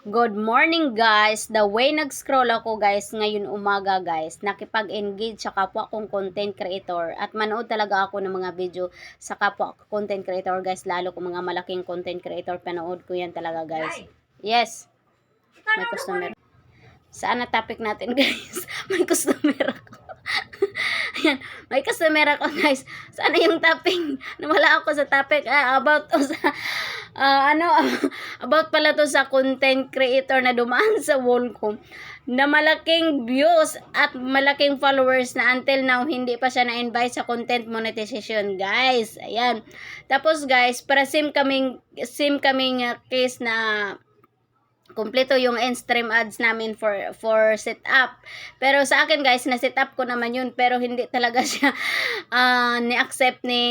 Good morning guys. The way nag-scroll ako guys ngayon umaga guys, nakipag-engage sa kapwa kong content creator at manood talaga ako ng mga video sa kapwa content creator guys, lalo kung mga malaking content creator, panood ko yan talaga guys. Yes, may customer. Saan na topic natin guys? May customer ako. Ayan, may customer ako guys. Sana yung topic. Nawala ako sa topic about sa about pala to sa content creator na dumaan sa wall ko na malaking views at malaking followers na until now hindi pa siya na-invite sa content monetization guys. Ayan. Tapos guys, para same kaming case na kumpleto yung in-stream ads namin for setup. Pero sa akin guys, na-setup ko naman yun, pero hindi talaga siya ni-accept ni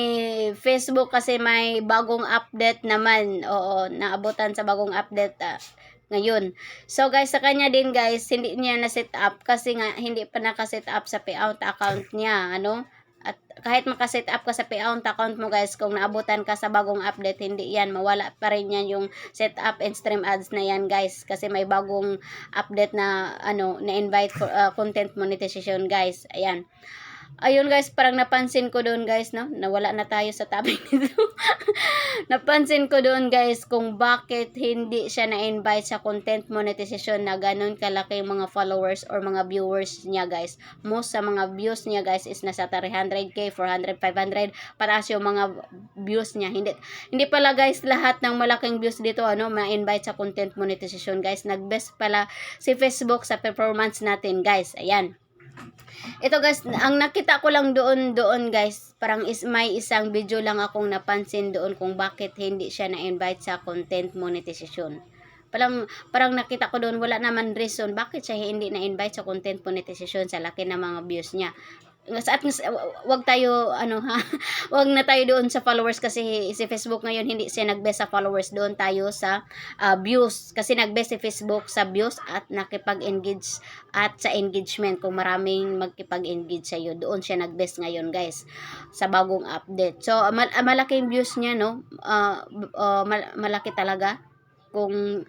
Facebook kasi may bagong update naman. Oo, naabutan sa bagong update ngayon. So guys, sa kanya din guys, hindi niya na-setup kasi nga hindi pa naka-setup sa payout account niya, ano? At kahit makaset up ka sa payout account mo guys, kung naabutan ka sa bagong update, hindi yan, mawala pa rin yan yung setup and stream ads na yan guys, kasi may bagong update na na-invite for content monetization guys. Ayan. Ayun guys, parang napansin ko doon guys, no? Nawala na tayo sa topic nito. Napansin ko doon guys kung bakit hindi siya na-invite sa content monetization na ganun kalaking mga followers or mga viewers niya guys. Most sa mga views niya guys is nasa 300k, 400, 500 para yung mga views niya. Hindi pala guys lahat ng malaking views dito ma-invite sa content monetization guys. Nag-best pala si Facebook sa performance natin guys. Ayan. Ito guys, ang nakita ko lang doon guys, parang may isang video lang akong napansin doon kung bakit hindi siya na-invite sa content monetization. Parang nakita ko doon, wala naman reason bakit siya hindi na-invite sa content monetization sa laki ng mga views niya. Wag tayo wag na tayo doon sa followers kasi si Facebook ngayon hindi siya nag-best sa followers, doon tayo sa views kasi nag-best si Facebook sa views at nakipag-engage at sa engagement. Kung maraming magkipag-engage sa iyo, doon siya nag-best ngayon guys sa bagong update. So malaking views niya malaki talaga. Kung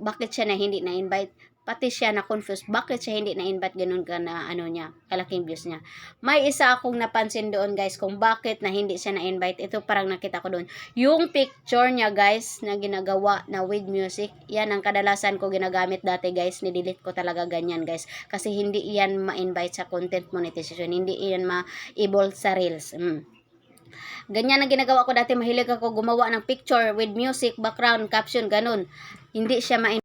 bakit siya hindi na-invite, pati siya na-confuse bakit siya hindi na-invite, ganun ka na niya, kalaking views niya. May isa akong napansin doon guys kung bakit na hindi siya na-invite. Ito parang nakita ko doon. Yung picture niya guys na ginagawa na with music, yan ang kadalasan ko ginagamit dati guys. Nidelete ko talaga ganyan guys. Kasi hindi yan ma-invite sa content monetization. Hindi yan ma-evolve sa Reels. Ganyan ang ginagawa ko dati. Mahilig ako gumawa ng picture with music, background, caption, ganun. Hindi siya